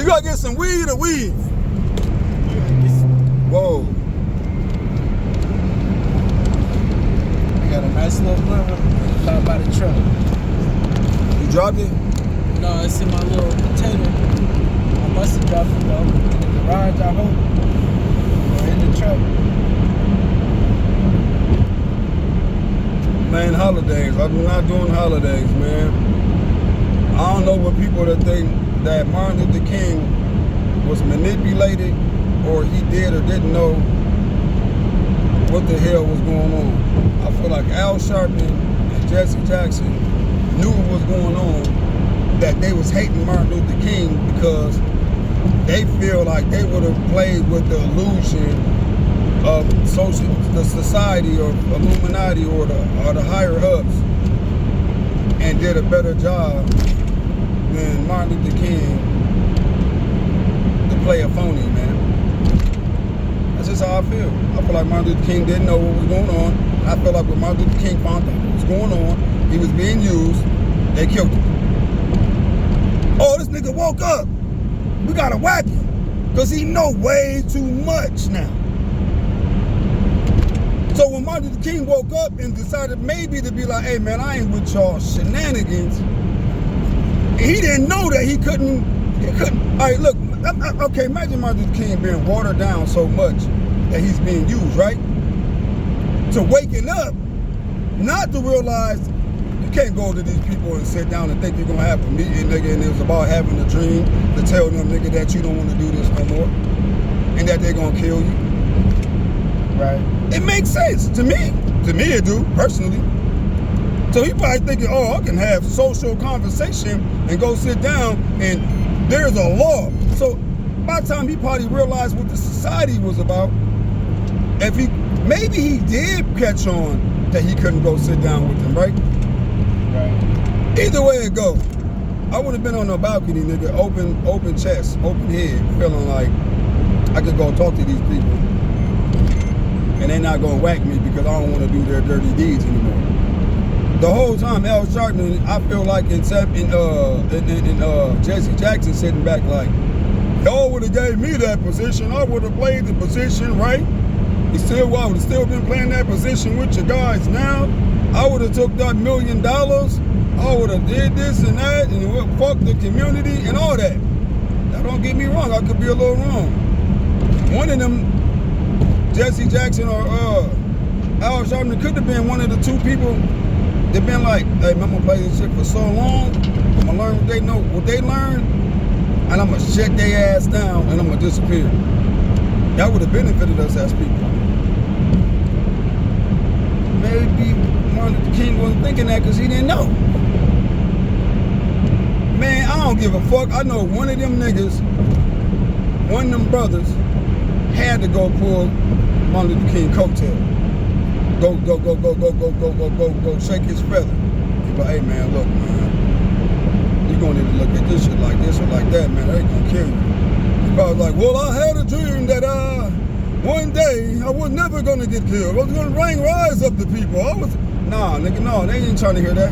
You gotta get some weed or weed? Whoa. I got a nice little blunt out by the truck. You dropped it? No, it's in my little container. I must have dropped it though. In the garage, I hope. Or in the truck. Man, holidays. I'm not doing holidays, man. I don't know what people that think that Martin Luther King was manipulated or he did or didn't know what the hell was going on. I feel like Al Sharpton and Jessie Jackson knew what was going on, that they was hating Martin Luther King because they feel like they would have played with the illusion of the society or Illuminati or the higher ups and did a better job than Martin Luther King to play a phony, man. That's just how I feel. I feel like Martin Luther King didn't know what was going on. I feel like when Martin Luther King found out what was going on, he was being used, they killed him. Oh, this nigga woke up. We gotta whack him. Because he know way too much now. So when Martin Luther King woke up and decided maybe to be like, hey man, I ain't with y'all shenanigans, he didn't know that he couldn't. All right, look, okay, imagine Martin Luther King being watered down so much that he's being used, right? To waking up, not to realize you can't go to these people and sit down and think you're gonna have a meeting, nigga, and it was about having a dream to tell them, nigga, that you don't want to do this no more and that they're gonna kill you. Right. It makes sense to me. To me, it do, personally. So he probably thinking, oh, I can have social conversation and go sit down and there's a law. So by the time he probably realized what the society was about, if he, maybe he did catch on that he couldn't go sit down with them, right? Right. Either way it go, I would have been on the balcony, nigga, open chest, open head, feeling like I could go talk to these people. And they're not gonna whack me because I don't want to do their dirty deeds anymore. The whole time, Al Sharpton, I feel like in Jessie Jackson sitting back like, y'all would have gave me that position. I would have played the position, right? I would have still been playing that position with you guys now. I would have took that $1 million. I would have did this and that and fuck the community and all that. Now don't get me wrong, I could be a little wrong. One of them, Jessie Jackson or Al Sharpton, could have been one of the two people that been like, hey, I'm gonna play this shit for so long, I'm gonna learn what they know, what they learn, and I'm gonna shut their ass down and I'm gonna disappear. That would have benefited us as people. Maybe Martin Luther King wasn't thinking that because he didn't know. Man, I don't give a fuck. I know one of them niggas, one of them brothers, had to go pull Martin Luther King coattail. Go, shake his feather. He's like, hey man, look, man, you're gonna need to look at this shit like this or like that, man. They gonna kill you. He's probably like, well, I had a dream that one day I was never gonna get killed. I was gonna rise up the people. Nah, nigga, no, they ain't trying to hear that.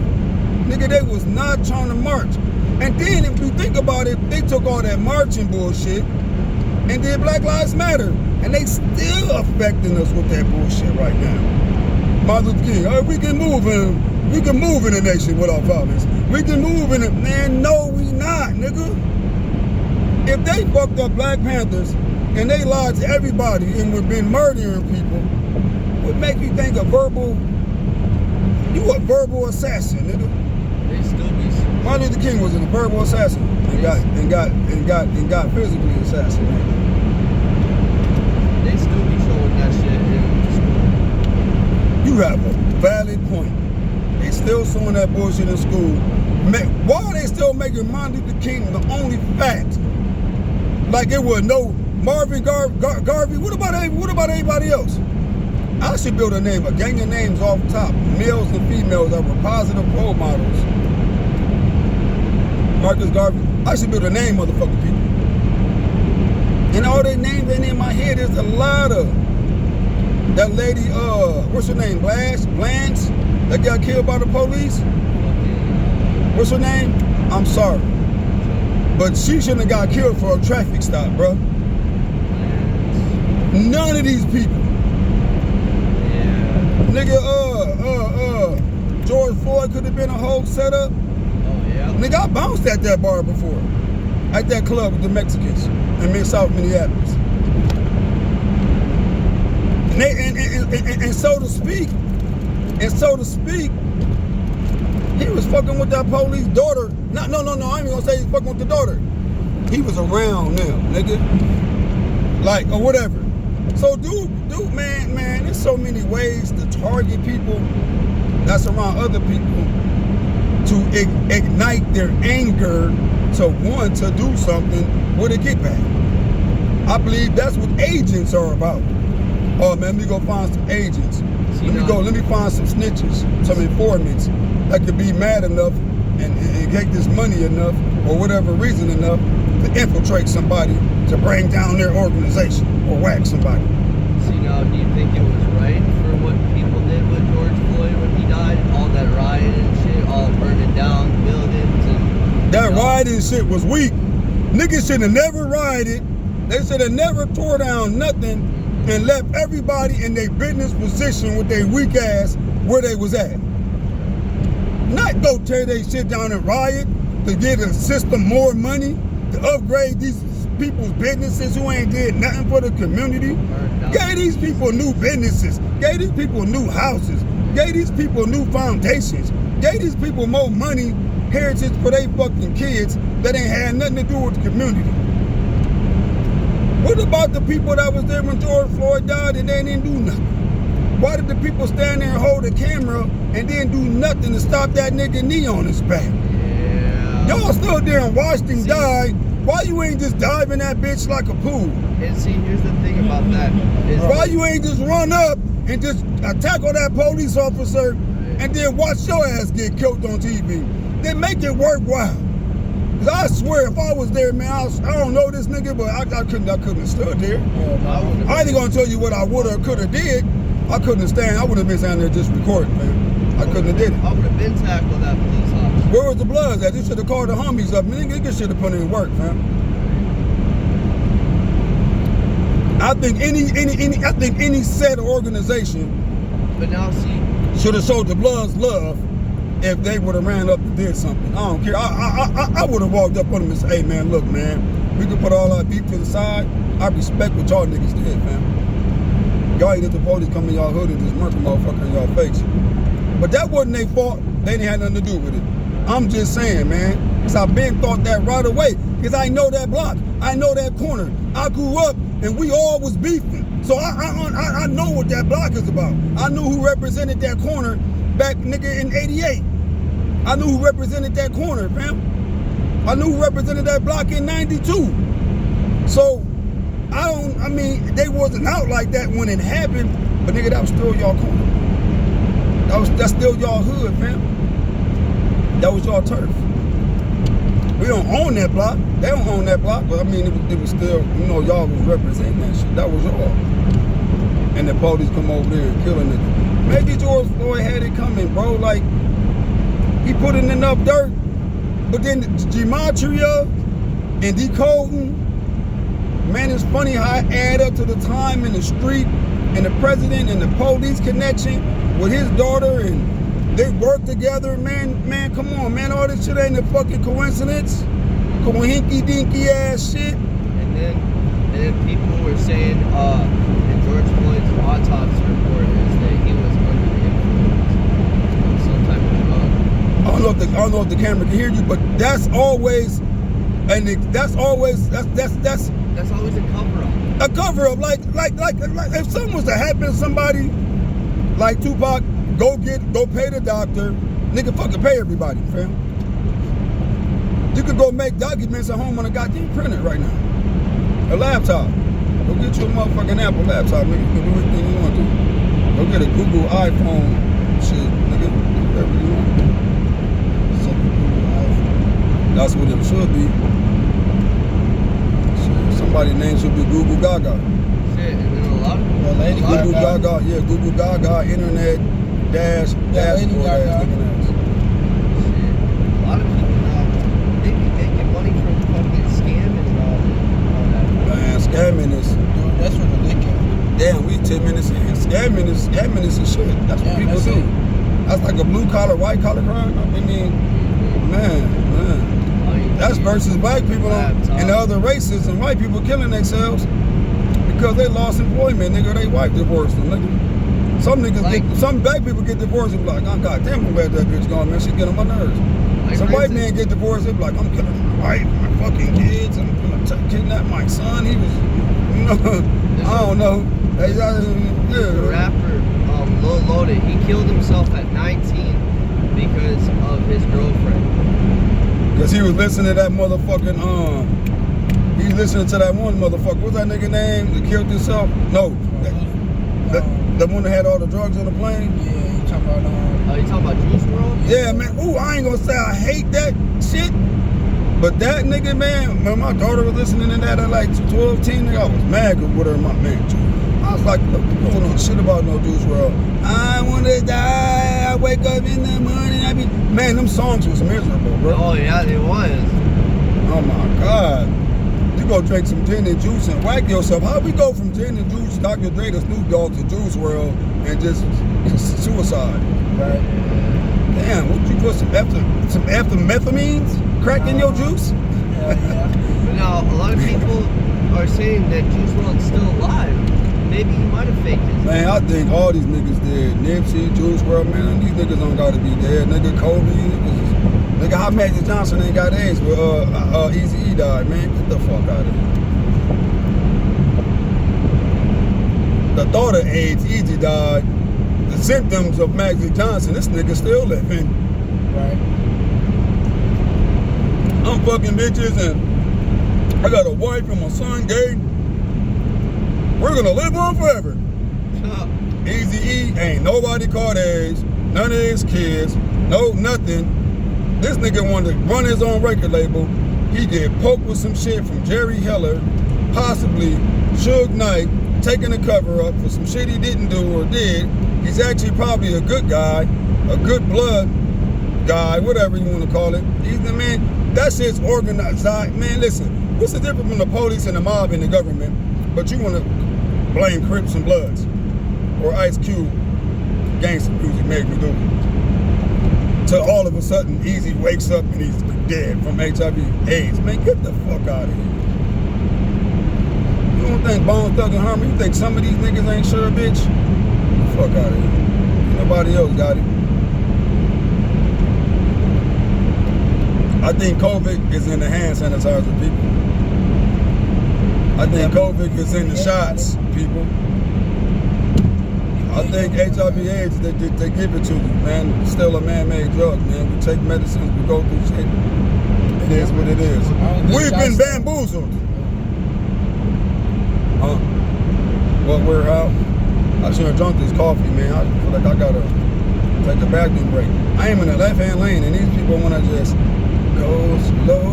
Nigga, they was not trying to march. And then if you think about it, they took all that marching bullshit and did Black Lives Matter. And they still affecting us with that bullshit right now. Martin Luther King, hey, we can move in the nation without violence. We can move in it. Man, no, we not, nigga. If they fucked up Black Panthers and they lied to everybody and we've been murdering people, what make you think you a verbal assassin, nigga? They still be. Martin Luther King was a verbal assassin and got physically assassinated. They still be showing that shit in school. You have a valid point. They still showing that bullshit in school. Why are they still making Martin Luther King the only fact? Like it was no Marvin Garvey. What about anybody else? I should build a gang of names off top, males and females that were positive role models. Marcus Garvey. I should build a name, motherfucking people. And all their names ain't in my head. There's a lot of that lady. What's her name? Blanche, that got killed by the police. What's her name? I'm sorry, But she shouldn't have got killed for a traffic stop, bro. None of these people. Yeah. Nigga, George Floyd could have been a whole setup. Oh, yeah. Nigga, I bounced at that bar before. At that club with the Mexicans in South Minneapolis. And so to speak, he was fucking with that police daughter. No, I ain't even gonna say he was fucking with the daughter. He was around them, nigga. Like, or whatever. So dude, man, there's so many ways to target people that's around other people to ignite their anger to want to do something with a kickback. I believe that's what agents are about. Oh man, let me go find some agents. Let me find some snitches, some informants that could be mad enough and get this money enough or whatever reason enough to infiltrate somebody to bring down their organization or whack somebody. See, now, do you think it was right for what people did with George Floyd when he died? All that riot and shit, all burning down buildings and... That rioting shit was weak. Niggas should have never rioted. They should have never tore down nothing and left everybody in their business position with their weak ass where they was at. Not go tear their shit down and riot to get a system more money, to upgrade these people's businesses who ain't did nothing for the community. Gave these people new businesses, gave these people new houses, gave these people new foundations, gave these people more money, heritage for their fucking kids that ain't had nothing to do with the community. What about the people that was there when George Floyd died and they didn't do nothing? Why did the people stand there and hold a camera and didn't do nothing to stop that nigga knee on his back? Yeah. Y'all stood there and watched him die. Why you ain't just dive in that bitch like a pool? And see, here's the thing about that. Why you ain't just run up and just tackle that police officer and then watch your ass get killed on TV? Then make it worthwhile. Cause I swear, if I was there, man, I don't know this nigga, but I couldn't have stood there. I ain't gonna tell you what I woulda or coulda did. I couldn't stand. I would have been standing there just recording, man. I couldn't have did it. I would have been tackled that police officer. Where was the bloods at? You should have called the homies up. Nigga should have put in work, man. I think any set organization, but now see, should have showed the bloods love if they would have ran up and did something. I don't care. I would have walked up on them and said, hey man, look man, we can put all our beef to the side. I respect what y'all niggas did, man. Y'all ain't let the police come in y'all hood and just murk a motherfucker in y'all face. But that wasn't their fault. They didn't have nothing to do with it. I'm just saying, man, because I've been thought that right away. Because I know that block. I know that corner. I grew up and we all was beefing. So I know what that block is about. I knew who represented that corner back, nigga, in 88. I knew who represented that corner, fam. I knew who represented that block in 92. So, I mean, they wasn't out like that when it happened, but nigga, that was still y'all corner. That's still y'all hood, fam. That was y'all turf. We don't own that block. They don't own that block, but I mean, it was still, you know, y'all was representing that shit. That was y'all. And the police come over there and kill a nigga. Maybe George Floyd had it coming, bro. Like, he put in enough dirt, but then the gematria and decoding, man, it's funny how I add up to the time in the street and the president and the police connection with his daughter and they work together, man, come on, man, all this shit ain't a fucking coincidence. Coinky dinky ass shit. And then people were saying in George Floyd's autopsy report is that he was under the influence of some type of drug. I don't know if the camera can hear you, but that's always that's always a cover-up. A cover-up, like if something was to happen to somebody, like Tupac, go pay the doctor, nigga, fucking pay everybody, fam. You could go make documents at home on a goddamn printer right now, a laptop. Go get you a motherfucking Apple laptop, nigga. You can do anything you want to. Go get a Google iPhone, shit, nigga, do whatever you want. That's what it should be. Somebody's name should be Google Gaga. Shit, and then a lot of people. Lady Google Gaga. Gaga, yeah, Google Gaga, internet, dashboard ass looking ass. Shit. A lot of people now, they be making money from fucking is and shit. That's what people that's do. it. That's like a blue collar, white collar crime. I mean, man. That's versus black people and the other races and white people killing themselves because they lost employment, nigga. They wife divorced them, nigga. Some niggas some black people get divorced and be like, oh, goddamn, I'm glad that bitch gone, man. She get on my nerves. Some white men get divorced, they be like, I'm killing my wife, my fucking kids, I'm gonna kidnap my son. He was, you know, I don't know. The rapper Lil Loaded, he killed himself at 19 because of his girlfriend. Cause he was listening to that motherfucking he was listening to that one motherfucker. What's that nigga name that killed himself? No, the one that had all the drugs on the plane. Yeah, you talking about you talking about Juice WRLD? Yeah, man. Ooh, I ain't gonna say I hate that shit, but that nigga, man. When my daughter was listening to that at like 12, 10, nigga, I was mad with her and my man too. I was like, look, you don't know shit about no Juice WRLD. I wanna die. I wake up in the morning. Man, them songs was miserable, bro. Oh yeah, it was. Oh my God. You go drink some gin and juice and whack yourself. How we go from gin and juice, Dr. Dre to Snoop Dogg to Juice WRLD and just suicide? Right. Damn, what you put some methamphetamines crack in your juice? Yeah. But now a lot of people are saying that Juice WRLD's still alive. Maybe he might have faked it. Man, I think all these niggas dead. Nipsey, Juice WRLD, man, these niggas don't gotta be dead. Nigga Kobe, nigga, how Magic Johnson ain't got AIDS, but Eazy-E died, man. Get the fuck out of here. The thought of AIDS, Eazy died. The symptoms of Magic Johnson, this nigga still living. Right. I'm fucking bitches and I got a wife and my son gay. We're gonna live on forever. Eazy-E ain't nobody caught AIDS, none of his kids, no nothing. This nigga wanted to run his own record label. He get poked with some shit from Jerry Heller, possibly Suge Knight, taking a cover up for some shit he didn't do or did. He's actually probably a good guy, a good blood guy, whatever you want to call it. He's the man. That shit's organized. Man, listen, what's the difference between the police and the mob and the government? But you want to blame Crips and Bloods or Ice Cube, gangster music made me do it. Till all of a sudden, Eazy wakes up and he's dead from HIV/AIDS. Man, get the fuck out of here. You don't think Bone Thug and Harmony? You think some of these niggas ain't sure, bitch? Get the fuck out of here. Nobody else got it. I think COVID is in the hand sanitizer, people. I think COVID is in the shots, people. I think HIV/AIDS, they give it to you, man. It's still a man-made drug, man. We take medicines, we go through shit. It is what it is. We've been bamboozled. Huh? Well, we're out. I should have drunk this coffee, man. I feel like I gotta take a bathroom break. I am in the left-hand lane, and these people want to just go slow.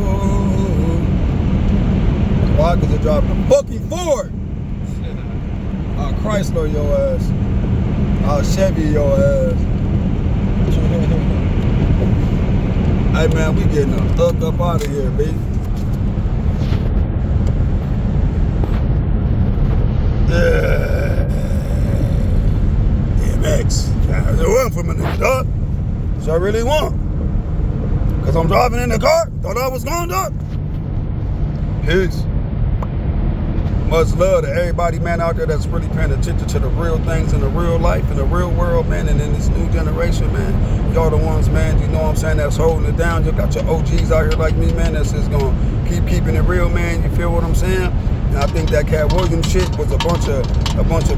Why? Because they're driving a fucking Ford. I'll Chrysler your ass. I'll Chevy your ass. Hey man, we getting the fuck up out of here, B. DMX. That's what I want from a nigga, dog. That's what I really want. Cause I'm driving in the car. Thought I was going, dog. Peace. Much love to everybody, man, out there that's really paying attention to the real things in the real life, in the real world, man, and in this new generation, man. Y'all the ones, man, you know what I'm saying, that's holding it down. You got your OGs out here like me, man, that's just gonna keep keeping it real, man. You feel what I'm saying? And I think that Cat Williams shit was a bunch of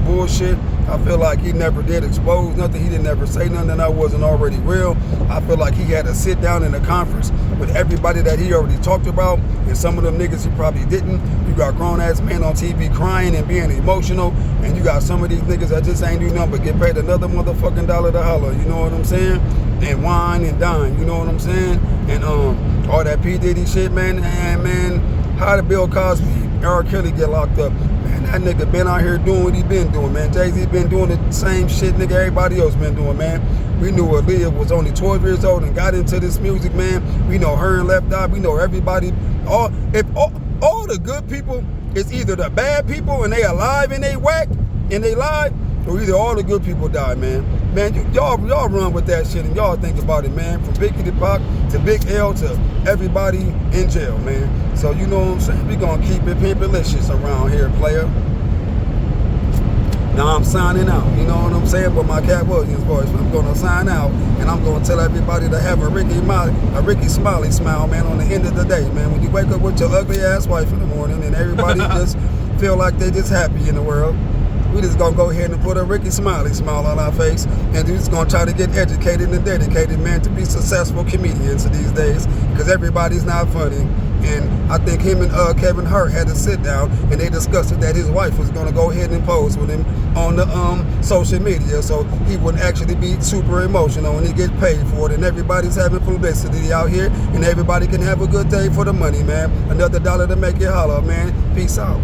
bullshit. I feel like he never did expose nothing. He didn't ever say nothing that wasn't already real. I feel like he had to sit down in a conference with everybody that he already talked about, and some of them niggas he probably didn't. You got grown-ass men on TV crying and being emotional, and you got some of these niggas that just ain't do nothing but get paid another motherfucking dollar to holler, you know what I'm saying? And wine and dine, you know what I'm saying? And all that P. Diddy shit, man, and man, how did Bill Cosby, R. Kelly get locked up? Man, that nigga been out here doing what he been doing, man. Jay-Z been doing the same shit nigga everybody else been doing, man. We knew Aaliyah was only 12 years old and got into this music, man. We know her and Left Eye. We know everybody. All the good people is either the bad people and they alive and they whack and they live, or either all the good people die, man. Man, y'all run with that shit and y'all think about it, man. From Biggie to Pac to Big L to everybody in jail, man. So you know what I'm saying? We gonna keep it pimpalicious around here, player. Now I'm signing out, you know what I'm saying? With my Cat Williams voice, I'm gonna sign out and I'm gonna tell everybody to have a Ricky Smiley smile, man, on the end of the day, man. When you wake up with your ugly ass wife in the morning and everybody just feel like they just happy in the world, we just gonna go ahead and put a Ricky Smiley smile on our face, and we just gonna try to get educated and dedicated, man, to be successful comedians these days, because everybody's not funny. And I think him and Kevin Hart had to sit down and they discussed it, that his wife was gonna go ahead and pose with him on the social media, so he wouldn't actually be super emotional and he get paid for it. And everybody's having publicity out here, and everybody can have a good day for the money, man. Another dollar to make it holler, man. Peace out.